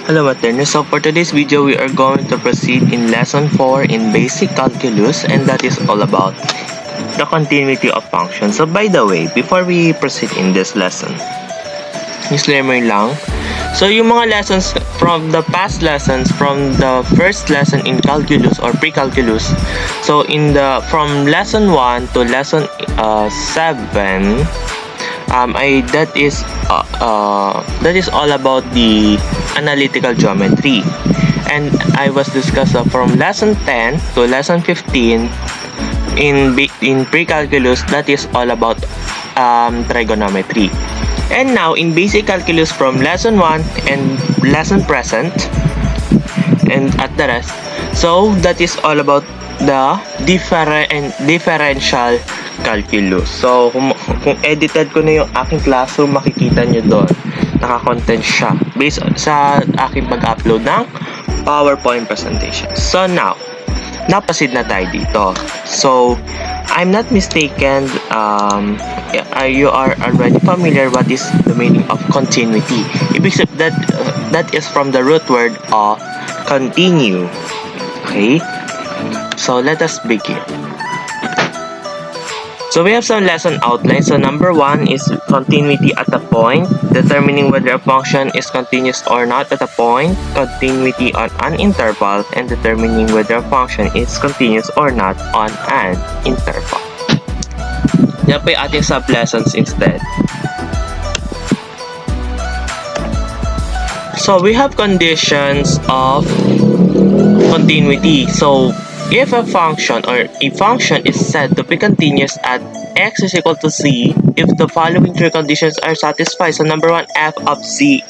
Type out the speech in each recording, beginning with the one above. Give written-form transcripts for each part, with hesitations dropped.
Hello Maternus, so for today's video we are going to proceed in lesson 4 in basic calculus, and that is all about the continuity of functions. So by the way, before we proceed in this lesson, disclaimer lang. So yung mga lessons from the past lessons, from the first lesson in calculus or pre-calculus, so from lesson 1 to lesson 7, that is all about the analytical geometry, and I was discussing from lesson 10 to lesson 15 in pre-calculus, that is all about trigonometry. And now in basic calculus from lesson 1 and lesson present and at the rest, so that is all about the differential calculus. So kung edited ko na yung aking classroom, makikita nyo doon naka-content siya based sa aking pag-upload ng PowerPoint presentation. So now proceed na tayo dito. So I'm not mistaken, you are already familiar what is the meaning of continuity. Ibig sabihin that is from the root word of continue. Okay, so let us begin. So we have some lesson outline. So number 1 is continuity at a point, determining whether a function is continuous or not at a point, continuity on an interval, and determining whether a function is continuous or not on an interval. Yan po yung ating sub-lessons instead. So we have conditions of continuity. So if a function is said to be continuous at x is equal to c if the following three conditions are satisfied. So number 1, f of c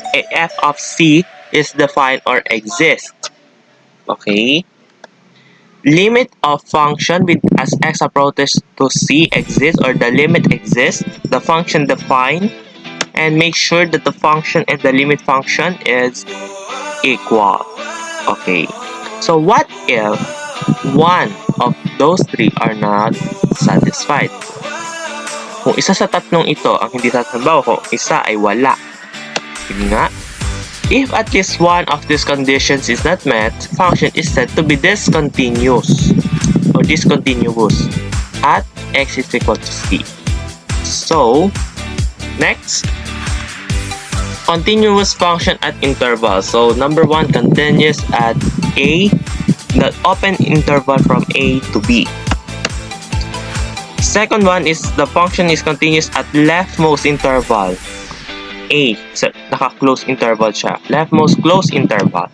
is defined or exists. Okay. Limit of function with as x approaches to c exists, or the limit exists, the function defined, and make sure that the function and the limit function is equal. Okay. So what if one of those three are not satisfied? Kung isa sa tatlong ito ang hindi satisfied, kung isa ay wala. Sige nga. If at least one of these conditions is not met, function is said to be discontinuous or discontinuous at x is equal to c. So, next, continuous function at intervals. So, number 1, continuous at a, the open interval from a to b. Second one is the function is continuous at leftmost interval a. So, naka-close interval siya. Leftmost close interval.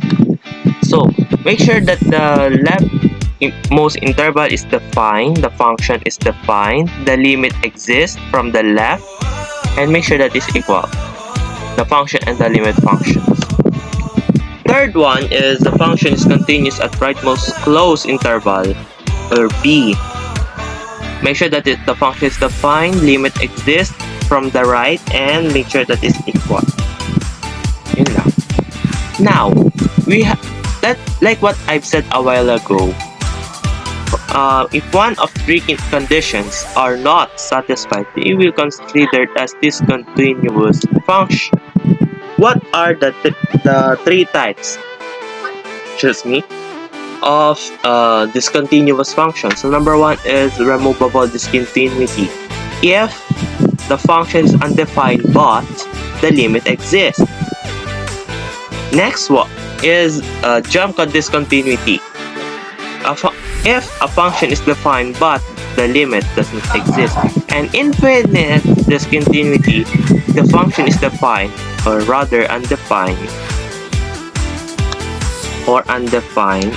So, make sure that the leftmost interval is defined, the function is defined, the limit exists from the left, and make sure that it's equal, the function and the limit functions. Third one is the function is continuous at rightmost close interval, or b. Make sure that the function is defined, limit exists from the right, and make sure that it's equal. Yun lang. Now, we have that, like what I've said a while ago. If one of three conditions are not satisfied, we will consider it as discontinuous function. What are the three types? Excuse me. Of discontinuous function. So number 1 is removable discontinuity. If the function is undefined but the limit exists. Next one is jump cut discontinuity. If a function is defined but the limit doesn't exist. And infinite discontinuity, the function is defined, or rather undefined, or undefined,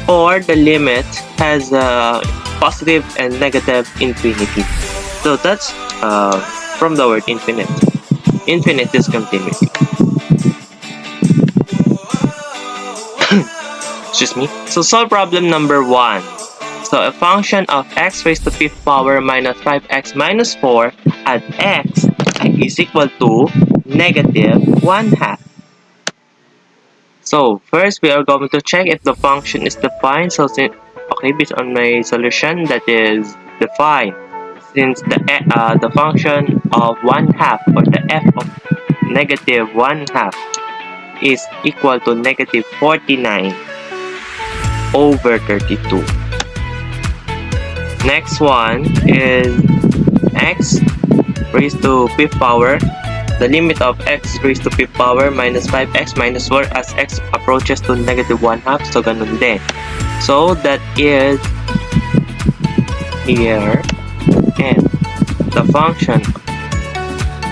or the limit has a positive and negative infinity. So that's from the word infinite. Infinite discontinuity. Excuse me. So solve problem number 1. So a function of x raised to 5th power minus 5x minus 4 at x is equal to negative 1/2. So first we are going to check if the function is defined. So Okay, based on my solution, that is defined. Since the function of 1/2 or the f of negative 1/2 is equal to negative 49 over 32. Next one is x raised to 5th power. The limit of x raised to 5th power minus 5x minus 4 as x approaches to negative 1/2. So, ganun din. So, that is here. And the function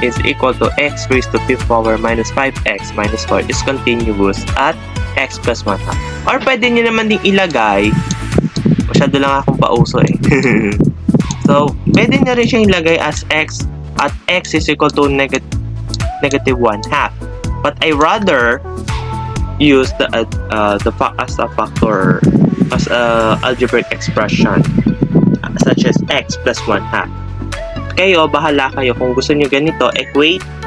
is equal to x raised to 5th power minus 5x minus 4 is continuous at x plus 1/2. Or pwede nyo naman ding ilagay, masyado lang akong pauso eh. So, pwede nyo rin siyang ilagay as x at x is equal to negative 1/2. But I rather use as a factor, as a algebraic expression such as x plus 1/2. Kayo, bahala kayo kung gusto nyo ganito,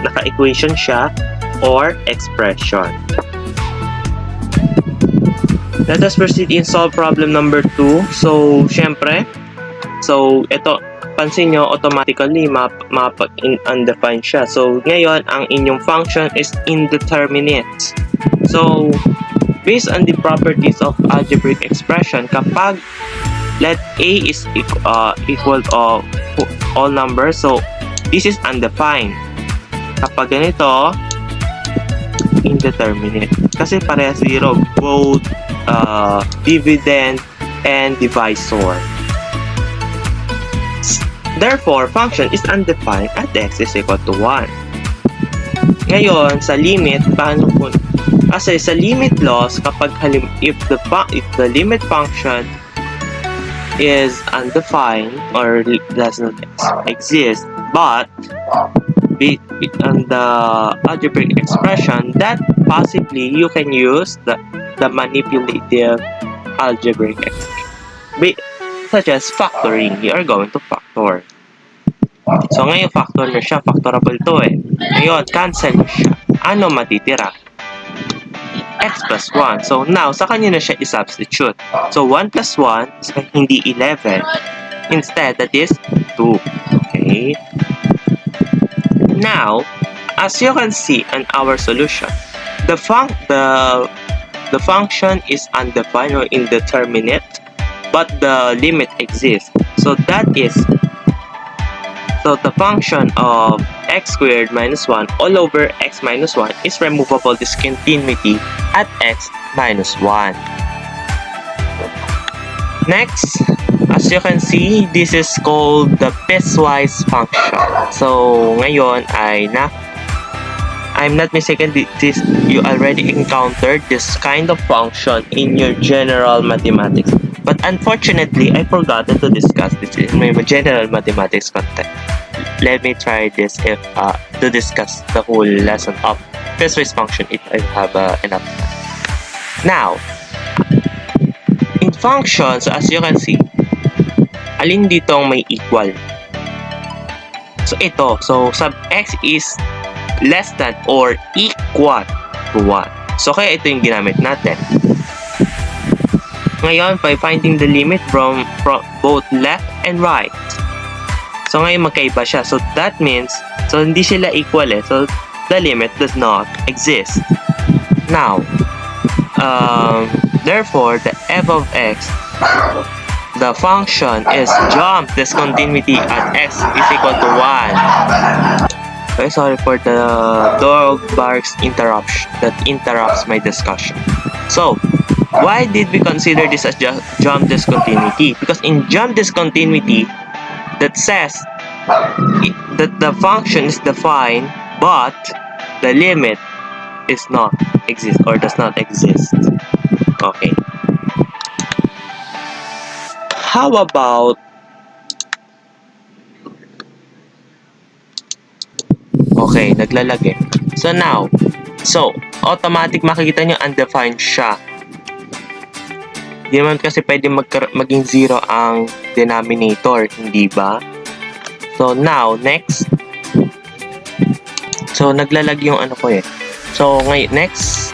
naka-equation siya or expression. Let us proceed in solve problem number 2. So, syempre, ito, pansin nyo, automatically, undefined siya. So, ngayon, ang inyong function is indeterminate. So, based on the properties of algebraic expression, kapag let a is equal to all numbers, so, this is undefined. Kapag ganito, indeterminate. Kasi parehas 0, both dividend and divisor. Therefore, function is undefined at x is equal to 1. Ngayon, sa limit, kasi sa limit laws, kapag if the limit function is undefined or does not exist, but on the algebraic expression, that possibly you can use the manipulative algebraic expression, such as factoring. You are going to factor. So, ngayon, factor na siya. Factorable to eh. Ngayon, cancel na siya. Ano matitira? X plus 1. So, now, sa kanya na siya i-substitute. So, 1 plus 1 is hindi 11. Instead, that is 2. Okay? Now, as you can see in our solution, the function is undefined or indeterminate, but the limit exists. So the function of x squared minus 1 all over x minus 1 is removable discontinuity at x minus 1. Next, as you can see, this is called the piecewise function. So, ngayon I'm not mistaken, you already encountered this kind of function in your general mathematics. But unfortunately, I forgot to discuss this in my general mathematics content. Let me try this to discuss the whole lesson of piecewise function if I have enough time. Now, in functions, as you can see, alin dito ang may equal? So, ito. So, sub x is less than or equal to 1. So, kaya ito yung ginamit natin. Ngayon, by finding the limit from both left and right. So, ngayon magkaiba siya. So, that means, so hindi sila equal eh. So, the limit does not exist. Now, therefore, the f of x, the function is jump discontinuity at x is equal to 1. Okay, sorry for the dog barks interruption that interrupts my discussion. So, why did we consider this as jump discontinuity? Because in jump discontinuity, that says that the function is defined, but the limit is not exist or does not exist. Okay. How about okay, naglalag eh. So now, automatic makikita nyo undefined siya. Di naman kasi pwede maging 0 ang denominator, hindi ba? So now, next. So naglalag yung ano ko eh. So ngayon, next.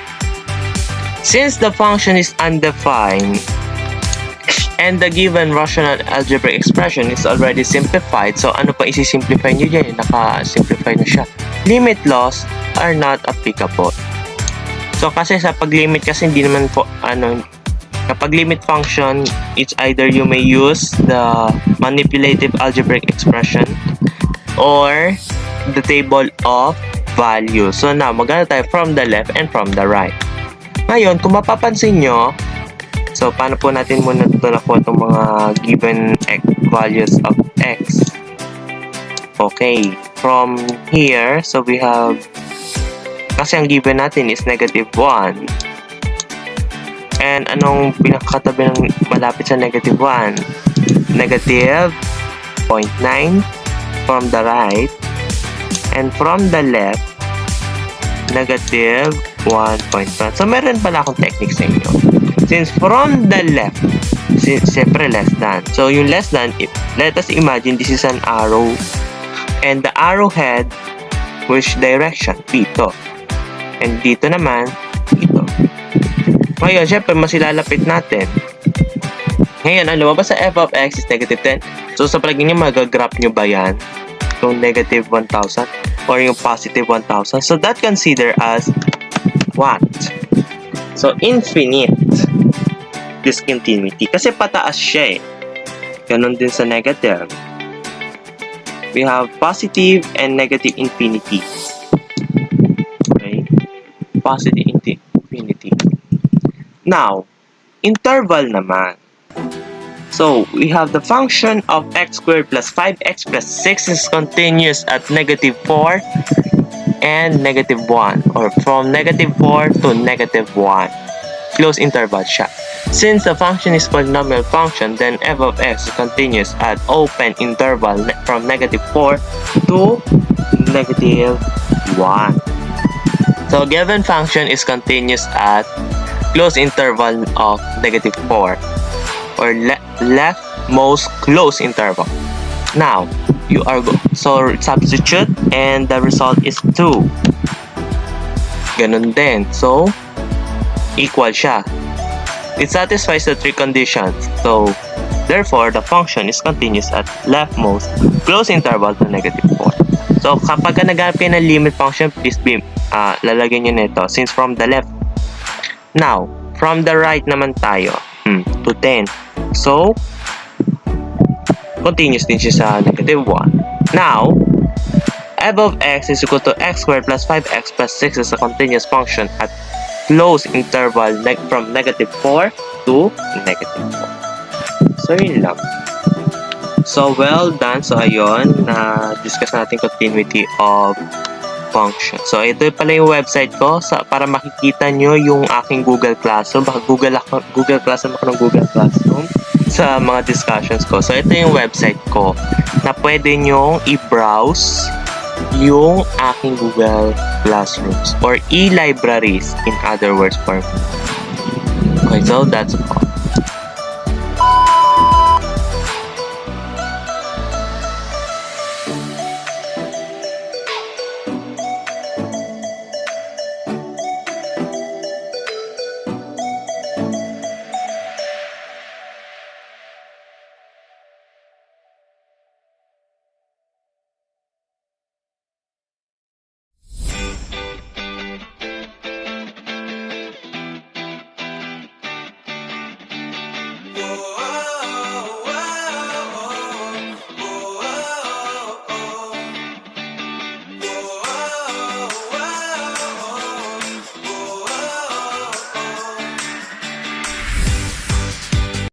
Since the function is undefined, And the given rational algebraic expression is already simplified. So, ano pa isi-simplify nyo dyan? Naka-simplify na siya. Limit laws are not applicable. So, kasi sa pag-limit kasi hindi naman po, kapag limit function, it's either you may use the manipulative algebraic expression or the table of value. So, now, magana tayo from the left and from the right. Ngayon, kung mapapansin nyo, so, paano po natin muna ito nakuha itong mga given values of x? Okay, from here, so we have, kasi ang given natin is negative 1. And anong pinakakatabi ng malapit sa negative 1? Negative 0.9 from the right. And from the left, negative 1.1. So, meron pala akong technique sa inyo. Since from the left, siyempre less than. So, yung less than, let us imagine this is an arrow. And the arrowhead, which direction? Dito. And dito naman, dito. Ngayon, siyempre, mas ilalapit natin. Ngayon, ang lumabas sa f of x is negative 10. So, sa palagay niyo, mag-graph nyo ba yan? Yung negative 1,000 or yung positive 1,000. So, that consider as what? So, infinite discontinuity. Kasi pataas siya eh. Ganon din sa negative. We have positive and negative infinity. Okay? Positive infinity. Now, interval naman. So, we have the function of x squared plus 5x plus 6 is continuous at negative 4 and negative 1. Or from negative 4 to negative 1. Close interval siya. Since the function is polynomial function, then f of x is continuous at open interval from negative 4 to negative 1. So, given function is continuous at close interval of negative 4 or leftmost close interval. Now, you are so substitute and the result is 2. Ganun din. So, equal siya. It satisfies the three conditions. So, therefore, the function is continuous at leftmost close interval to negative 4. So, kapag naghanap kayo ng limit function, please be, lalagyan nyo nito since from the left. Now, from the right naman tayo to 10. So, continuous din siya sa negative 1. Now, f of x is equal to x squared plus 5x plus 6 is a continuous function at close interval from negative 4 to negative 4. So, yun lang. So, well done. So, ayun, na-discuss natin continuity of function. So, ito pala yung website ko para makikita nyo yung aking Google Classroom. Baka Google Classroom ako ng Google Classroom sa mga discussions ko. So, ito yung website ko na pwede nyong i-browse yung aking Google Classrooms or e-libraries in other words for me. Okay, so that's all.